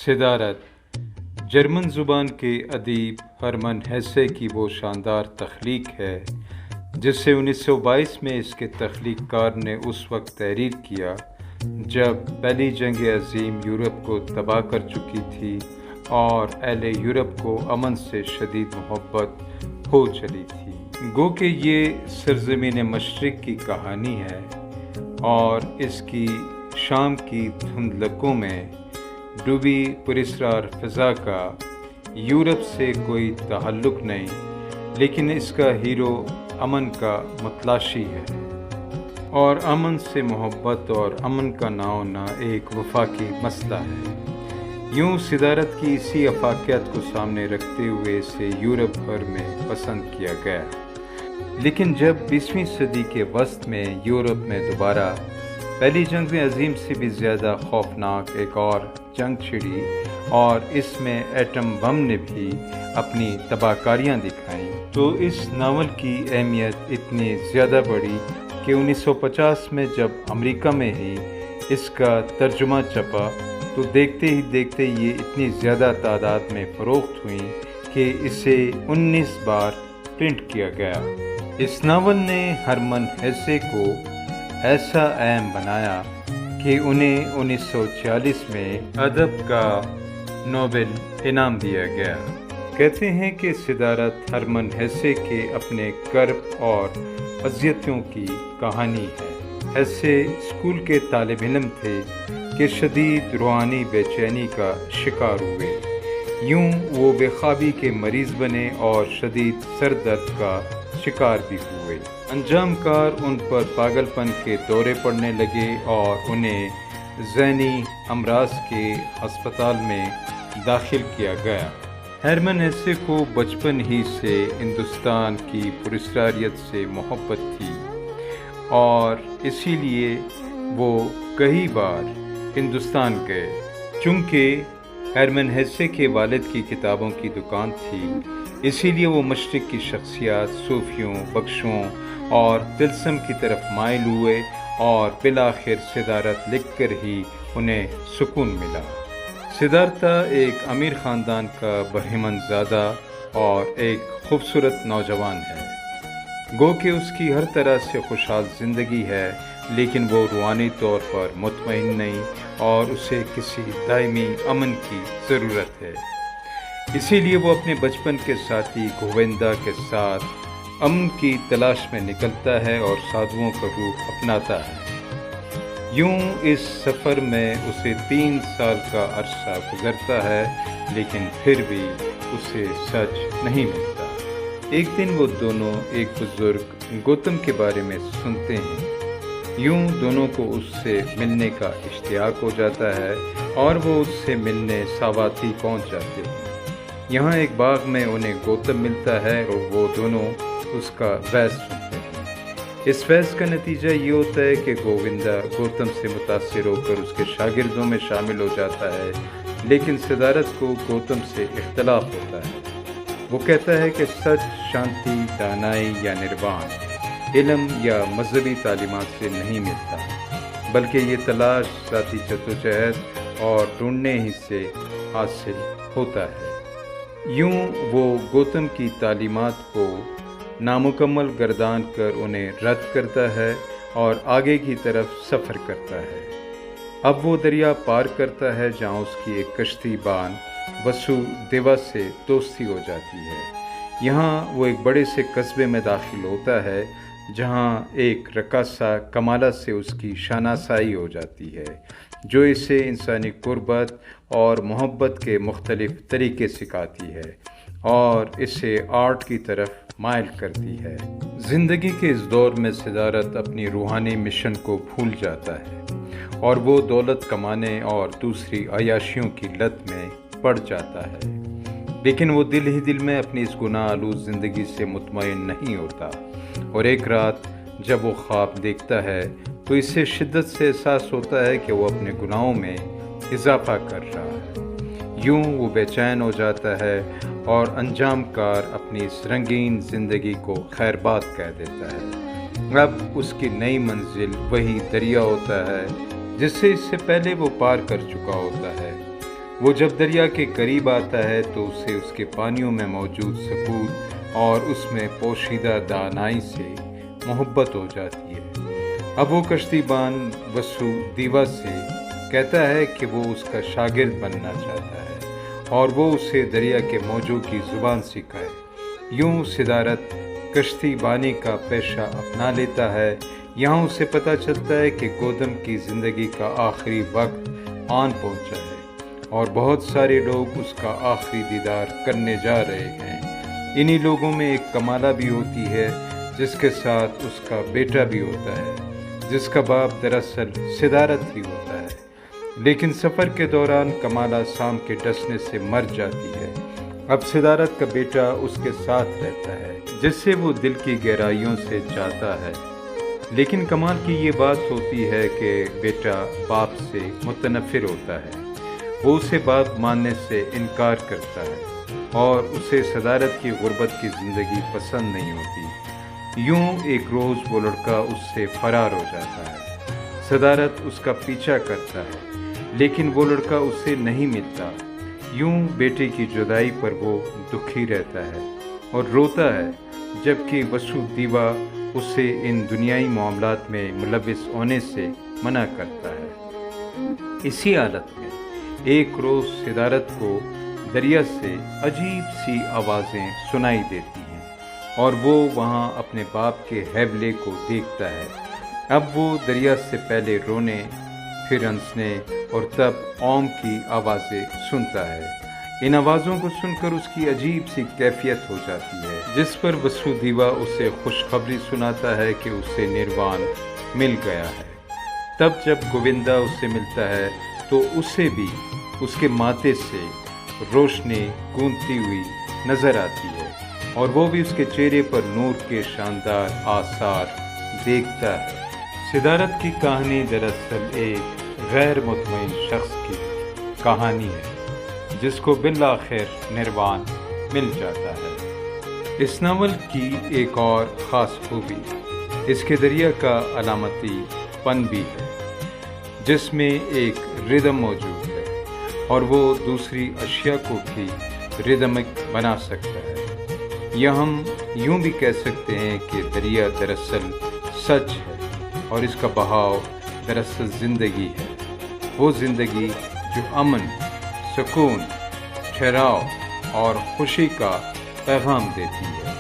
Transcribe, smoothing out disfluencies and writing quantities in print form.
صدارت جرمن زبان کے ادیب ہرمن ہیسے کی وہ شاندار تخلیق ہے جسے 1922 میں اس کے تخلیق کار نے اس وقت تحریر کیا جب پہلی جنگ عظیم یورپ کو تباہ کر چکی تھی اور اہل یورپ کو امن سے شدید محبت ہو چلی تھی۔ گو کہ یہ سرزمین مشرق کی کہانی ہے اور اس کی شام کی دھندلکوں میں ڈوبی پراسرار فضا کا یورپ سے کوئی تعلق نہیں، لیکن اس کا ہیرو امن کا متلاشی ہے، اور امن سے محبت اور امن کا نہ ہونا ایک وفاقی مسئلہ ہے۔ یوں صدارت کی اسی افاقیت کو سامنے رکھتے ہوئے اسے یورپ بھر میں پسند کیا گیا، لیکن جب 20ویں صدی کے وسط میں یورپ میں دوبارہ پہلی جنگ عظیم سے بھی زیادہ خوفناک ایک اور جنگ چھڑی اور اس میں ایٹم بم نے بھی اپنی تباہ کاریاں دکھائیں، تو اس ناول کی اہمیت اتنی زیادہ بڑھی کہ 1950 میں جب امریکہ میں ہی اس کا ترجمہ چھپا تو دیکھتے ہی دیکھتے یہ اتنی زیادہ تعداد میں فروخت ہوئیں کہ اسے 19 بار پرنٹ کیا گیا۔ اس ناول نے ہرمن ہیسے کو ایسا اہم بنایا کہ انہیں 1946 میں ادب کا نوبل انعام دیا گیا۔ کہتے ہیں کہ صدارت ہرمن ہیسے کے اپنے کرب اور اذیتوں کی کہانی ہے۔ ہیسے اسکول کے طالب علم تھے کہ شدید روحانی بے چینی کا شکار ہوئے، یوں وہ بے خوابی کے مریض بنے اور شدید سر درد کا شکار بھی ہوئے۔ انجام کار ان پر پاگل پن کے دورے پڑنے لگے اور انہیں ذہنی امراض کے ہسپتال میں داخل کیا گیا۔ ہرمن ہیسے کو بچپن ہی سے ہندوستان کی پراسراریت سے محبت تھی اور اسی لیے وہ کئی بار ہندوستان گئے۔ چونکہ ہرمن ہیسے کے والد کی کتابوں کی دکان تھی، اسی لیے وہ مشرق کی شخصیات، صوفیوں، بخشوں اور طلسم کی طرف مائل ہوئے اور بالآخر صدارت لکھ کر ہی انہیں سکون ملا۔ صدارتا ایک امیر خاندان کا بہمن زادہ اور ایک خوبصورت نوجوان ہے، گو کہ اس کی ہر طرح سے خوشحال زندگی ہے، لیکن وہ روحانی طور پر مطمئن نہیں اور اسے کسی دائمی امن کی ضرورت ہے۔ اسی لیے وہ اپنے بچپن کے ساتھی گووندا کے ساتھ امن کی تلاش میں نکلتا ہے اور سادھوؤں کا روح اپناتا ہے۔ یوں اس سفر میں اسے 3 سال کا عرصہ گزرتا ہے، لیکن پھر بھی اسے سچ نہیں ملتا۔ ایک دن وہ دونوں ایک بزرگ گوتم کے بارے میں سنتے ہیں، یوں دونوں کو اس سے ملنے کا اشتیاق ہو جاتا ہے اور وہ اس سے ملنے ساواتی پہنچ جاتے ہیں۔ یہاں ایک باغ میں انہیں گوتم ملتا ہے اور وہ دونوں اس کا وعظ سنتے ہیں۔ اس وعظ کا نتیجہ یہ ہوتا ہے کہ گووندا گوتم سے متاثر ہو کر اس کے شاگردوں میں شامل ہو جاتا ہے، لیکن صدارت کو گوتم سے اختلاف ہوتا ہے۔ وہ کہتا ہے کہ سچ، شانتی، دانائی یا نروان علم یا مذہبی تعلیمات سے نہیں ملتا، بلکہ یہ تلاش، ذاتی جدوجہد اور ڈھونڈنے ہی سے حاصل ہوتا ہے۔ یوں وہ گوتم کی تعلیمات کو نامکمل گردان کر انہیں رد کرتا ہے اور آگے کی طرف سفر کرتا ہے۔ اب وہ دریا پار کرتا ہے جہاں اس کی ایک کشتی بان وسو دیوا سے دوستی ہو جاتی ہے۔ یہاں وہ ایک بڑے سے قصبے میں داخل ہوتا ہے جہاں ایک رقاصہ کمالا سے اس کی شناسائی ہو جاتی ہے، جو اسے انسانی قربت اور محبت کے مختلف طریقے سکھاتی ہے اور اسے آرٹ کی طرف مائل کرتی ہے۔ زندگی کے اس دور میں صدارت اپنی روحانی مشن کو بھول جاتا ہے اور وہ دولت کمانے اور دوسری عیاشیوں کی لت میں پڑ جاتا ہے، لیکن وہ دل ہی دل میں اپنی اس گناہ آلود زندگی سے مطمئن نہیں ہوتا، اور ایک رات جب وہ خواب دیکھتا ہے تو اسے شدت سے احساس ہوتا ہے کہ وہ اپنے گناہوں میں اضافہ کر رہا ہے۔ یوں وہ بے چین ہو جاتا ہے اور انجام کار اپنی اس رنگین زندگی کو خیر باد کہہ دیتا ہے۔ اب اس کی نئی منزل وہی دریا ہوتا ہے جس سے اس سے پہلے وہ پار کر چکا ہوتا ہے۔ وہ جب دریا کے قریب آتا ہے تو اسے اس کے پانیوں میں موجود سکون اور اس میں پوشیدہ دانائی سے محبت ہو جاتی ہے۔ اب وہ کشتی بان وسو دیوا سے کہتا ہے کہ وہ اس کا شاگرد بننا چاہتا ہے اور وہ اسے دریا کے موجوں کی زبان سکھائے۔ یوں صدارت کشتی بانی کا پیشہ اپنا لیتا ہے۔ یہاں اسے پتہ چلتا ہے کہ گوتم کی زندگی کا آخری وقت آن پہنچا ہے اور بہت سارے لوگ اس کا آخری دیدار کرنے جا رہے ہیں۔ انہی لوگوں میں ایک کمالا بھی ہوتی ہے جس کے ساتھ اس کا بیٹا بھی ہوتا ہے، جس کا باپ دراصل صدارت ہی ہوتا ہے، لیکن سفر کے دوران کمالا سام کے ڈسنے سے مر جاتی ہے۔ اب صدارت کا بیٹا اس کے ساتھ رہتا ہے جس سے وہ دل کی گہرائیوں سے چاہتا ہے، لیکن کمال کی یہ بات ہوتی ہے کہ بیٹا باپ سے متنفر ہوتا ہے۔ وہ اسے باپ ماننے سے انکار کرتا ہے اور اسے صدارت کی غربت کی زندگی پسند نہیں ہوتی۔ یوں ایک روز وہ لڑکا اس سے فرار ہو جاتا ہے۔ صدارت اس کا پیچھا کرتا ہے لیکن وہ لڑکا اس سے نہیں ملتا۔ یوں بیٹے کی جدائی پر وہ دکھی رہتا ہے اور روتا ہے، جبکہ وسو دیوا اسے ان دنیائی معاملات میں ملوث ہونے سے منع کرتا ہے۔ اسی حالت میں ایک روز صدارت کو دریا سے عجیب سی آوازیں سنائی دیتی ہیں اور وہ وہاں اپنے باپ کے حیولے کو دیکھتا ہے۔ اب وہ دریا سے پہلے رونے، پھر ہنسنے اور تب اوم کی آوازیں سنتا ہے۔ ان آوازوں کو سن کر اس کی عجیب سی کیفیت ہو جاتی ہے، جس پر وسو دیوا اسے خوشخبری سناتا ہے کہ اسے نروان مل گیا ہے۔ تب جب گووندا اس سے ملتا ہے تو اسے بھی اس کے ماتھے سے روشنی گونجتی ہوئی نظر آتی ہے اور وہ بھی اس کے چہرے پر نور کے شاندار آثار دیکھتا ہے۔ صدارت کی کہانی دراصل ایک غیر مطمئن شخص کی کہانی ہے جس کو بالآخر نروان مل جاتا ہے۔ اس ناول کی ایک اور خاص خوبی اس کے دریا کا علامتی پن بھی ہے، جس میں ایک ردم موجود ہے اور وہ دوسری اشیاء کو بھی ردمک بنا سکتا ہے۔ یا ہم یوں بھی کہہ سکتے ہیں کہ دریا دراصل سچ ہے اور اس کا بہاؤ دراصل زندگی ہے، وہ زندگی جو امن، سکون، ٹھہراؤ اور خوشی کا پیغام دیتی ہے۔